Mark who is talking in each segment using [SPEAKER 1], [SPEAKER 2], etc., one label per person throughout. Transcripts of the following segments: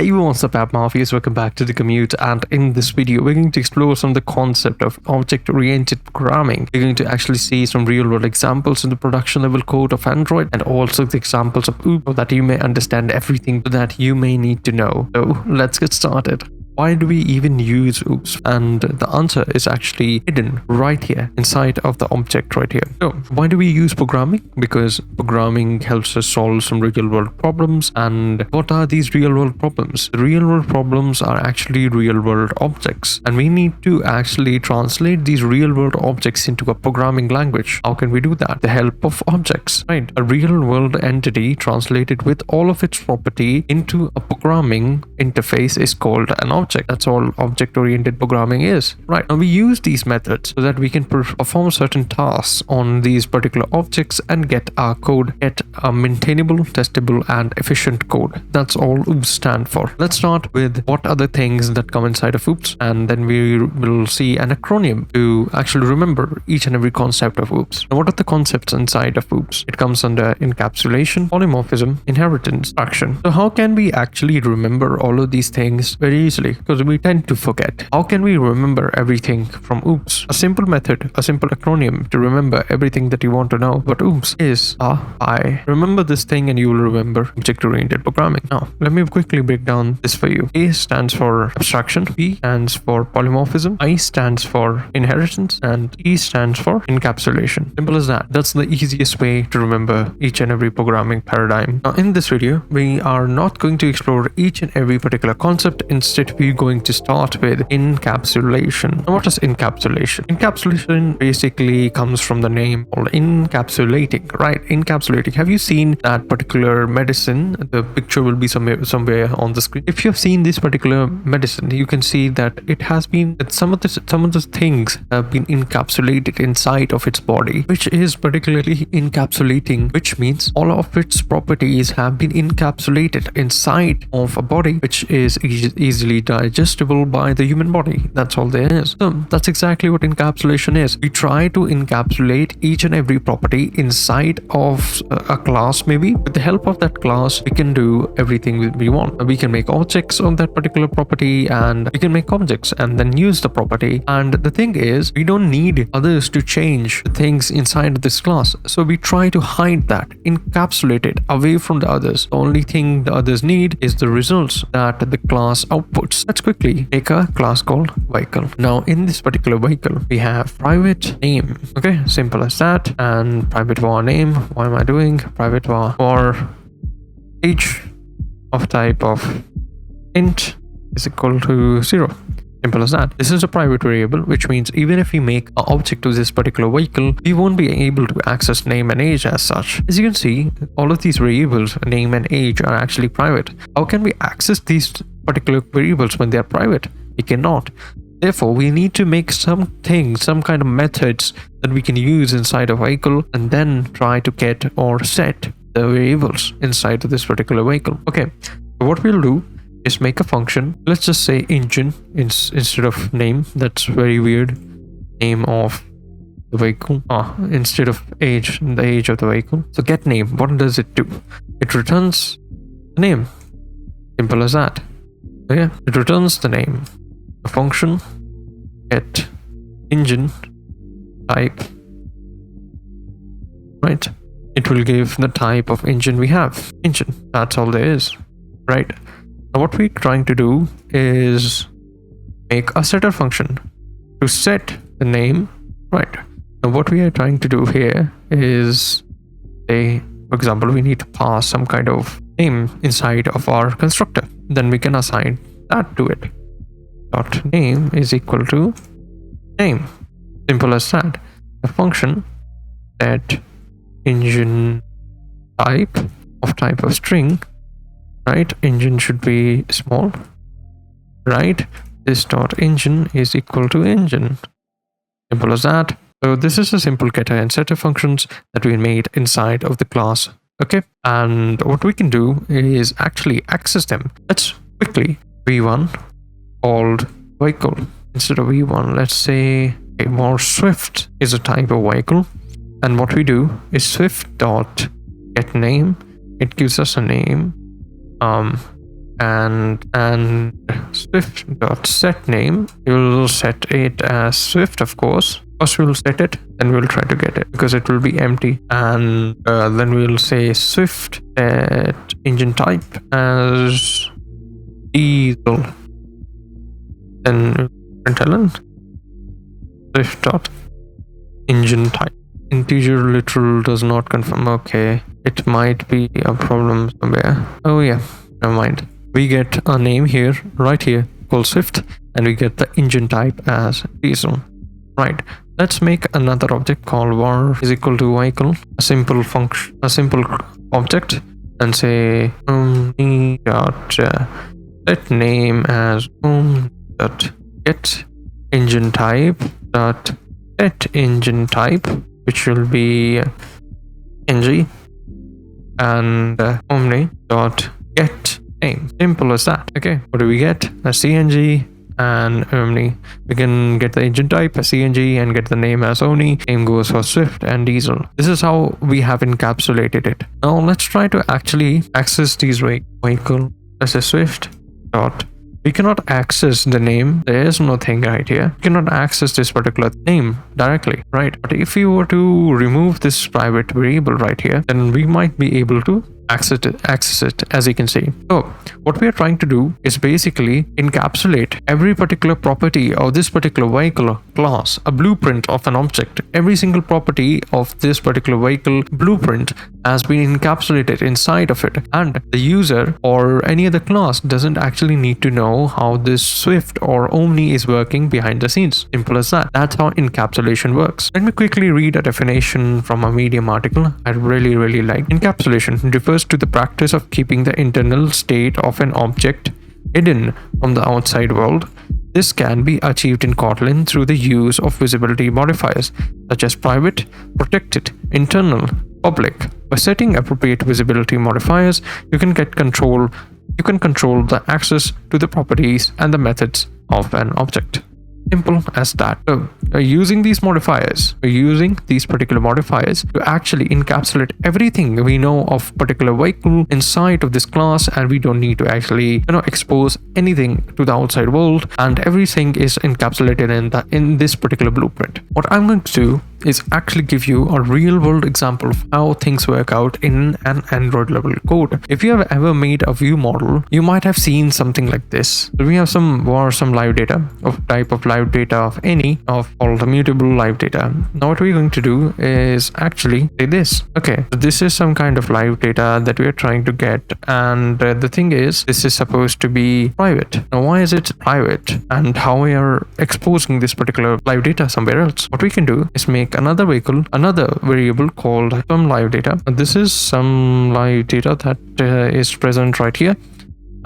[SPEAKER 1] Hey, what's up, app mafias? Welcome back to The Commute, and in this video we're going to explore some of the concept of object-oriented programming. We're going to actually see some real-world examples in the production level code of Android, and also the examples of OOP, so that you may understand everything that you may need to know. So let's get started. Why do we even use OOPs? And the answer is actually hidden right here inside of the object right here. So why do we use programming? Because programming helps us solve some real world problems. And what are these real world problems? The real world problems are actually real world objects, and we need to actually translate these real world objects into a programming language. How can we do that? The help of objects, right? A real world entity translated with all of its property into a programming interface is called an object. That's all object-oriented programming is, right? Now we use these methods so that we can perform certain tasks on these particular objects and get our code, get a maintainable, testable, and efficient code. That's all OOPs stand for. Let's start with what are the things that come inside of OOPs, and then we will see an acronym to actually remember each and every concept of OOPs. Now, what are the concepts inside of OOPs? It comes under encapsulation, polymorphism, inheritance, abstraction. So how can we actually remember all of these things very easily? Because we tend to forget. How can we remember everything from OOPs? A simple method, a simple acronym to remember everything that you want to know about OOPs is I. Remember this thing and you will remember object-oriented programming. Now, let me quickly break down this for you. A stands for abstraction, B stands for polymorphism, I stands for inheritance, and E stands for encapsulation. Simple as that. That's the easiest way to remember each and every programming paradigm. Now, in this video, we are not going to explore each and every particular concept. Instead, we're going to start with encapsulation. Now, what is encapsulation? Encapsulation basically comes from the name called encapsulating, right? Encapsulating. Have you seen that particular medicine? The picture will be somewhere on the screen. If you've seen this particular medicine, you can see that it has been that some of the things have been encapsulated inside of its body, which is particularly encapsulating, which means all of its properties have been encapsulated inside of a body, which is easily digestible by the human body. That's all there is. So that's exactly what encapsulation is. We try to encapsulate each and every property inside of a class. Maybe with the help of that class, we can do everything we want. We can make objects of that particular property, and we can make objects and then use the property. And the thing is, we don't need others to change the things inside of this class. So we try to hide that, encapsulate it away from the others. The only thing the others need is the results that the class outputs. Let's quickly make a class called vehicle. Now, in this particular vehicle, we have private name. Okay, simple as that. And private var name. What am I doing? Private var for age of type of int is equal to 0. Simple as that. This is a private variable, which means even if we make an object to this particular vehicle, we won't be able to access name and age as such. As you can see, all of these variables, name and age, are actually private. How can we access these particular variables when they are private? We cannot. Therefore, we need to make some kind of methods that we can use inside a vehicle, and then try to get or set the variables inside of this particular vehicle. Okay, so what we'll do is make a function. Let's just say engine instead of name. That's very weird. Name of the vehicle. Instead of age, the age of the vehicle. So get name. What does it do? It returns the name. Simple as that. So yeah, it returns the name. The function get engine type, right? It will give the type of engine we have. Engine. That's all there is, right? Now what we're trying to do is make a setter function to set the name, right? Now what we are trying to do here is, say, for example, we need to pass some kind of name inside of our constructor. Then we can assign that to it. Dot name is equal to name. Simple as that. The function set engine type of string, right? Engine should be small, right? This dot engine is equal to engine. Simple as that. So this is a simple getter and setter functions that we made inside of the class. Okay, and what we can do is actually access them. Let's quickly v1 called vehicle. Instead of v1, let's say a more swift is a type of vehicle, and what we do is swift dot get name. It gives us a name. and Swift.set name. You'll set it as Swift, of course. First we'll set it, then we'll try to get it because it will be empty. And then we'll say Swift set engine type as diesel. Then println Swift dot engine type. Integer literal does not confirm. Okay, it might be a problem somewhere. Oh yeah, never mind. We get a name here, right here, called Swift, and we get the engine type as diesel. Right. Let's make another object called var is equal to vehicle, a simple function, a simple object, and say dot set name as dot get engine type dot set engine type, which will be ng, and omni dot get name. Simple as that. Okay, what do we get? A cng and omni. We can get the engine type as cng and get the name as omni. Same goes for Swift and diesel. This is how we have encapsulated it. Now let's try to actually access these vehicle. As a Swift dot. We cannot access the name. There is no thing right here. We cannot access this particular name directly, right? But if we were to remove this private variable right here, then we might be able to access it, as you can see. So what we are trying to do is basically encapsulate every particular property of this particular vehicle class, a blueprint of an object. Every single property of this particular vehicle blueprint has been encapsulated inside of it, and the user or any other class doesn't actually need to know how this Swift or Omni is working behind the scenes. Simple as that. That's how encapsulation works. Let me quickly read a definition from a Medium article I really like. Encapsulation refers to the practice of keeping the internal state of an object hidden from the outside world. This can be achieved in Kotlin through the use of visibility modifiers such as private, protected, internal, public. By setting appropriate visibility modifiers, you can control the access to the properties and the methods of an object. Simple as that. So using these particular modifiers to actually encapsulate everything we know of particular vehicle inside of this class, and we don't need to actually expose anything to the outside world, and everything is encapsulated in this particular blueprint. What I'm going to do is actually give you a real world example of how things work out in an Android level code. If you have ever made a view model, you might have seen something like this. So we have some live data of type of live data of any of all the mutable live data. Now what we're going to do is actually say this. Okay, so this is some kind of live data that we are trying to get, and the thing is, this is supposed to be private. Now why is it private, and how we are exposing this particular live data somewhere else? What we can do is make another variable called some live data. This is some live data that is present right here.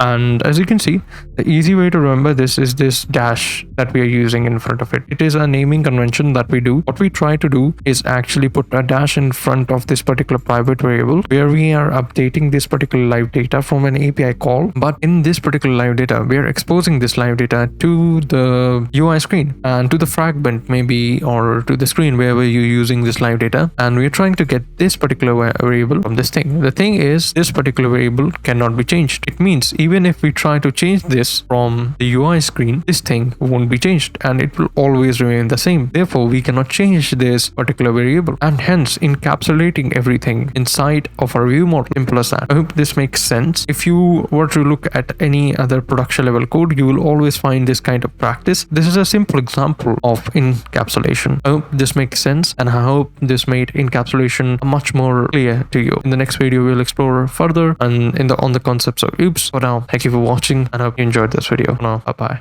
[SPEAKER 1] And as you can see, the easy way to remember this is this dash that we are using in front of it. It is a naming convention that we do. What we try to do is actually put a dash in front of this particular private variable where we are updating this particular live data from an API call. But in this particular live data, we are exposing this live data to the UI screen and to the fragment maybe, or to the screen wherever you're using this live data. And we're trying to get this particular variable from this thing. The thing is, this particular variable cannot be changed. It means even if we try to change this from the UI screen, this thing won't be changed and it will always remain the same. Therefore, we cannot change this particular variable, and hence encapsulating everything inside of our view model. Simple as that. I hope this makes sense. If you were to look at any other production level code, you will always find this kind of practice. This is a simple example of encapsulation. I hope this makes sense, and I hope this made encapsulation much more clear to you. In the next video, we'll explore further and on the concepts of oops. For now, thank you for watching, and I hope you enjoyed this video. For now, bye bye.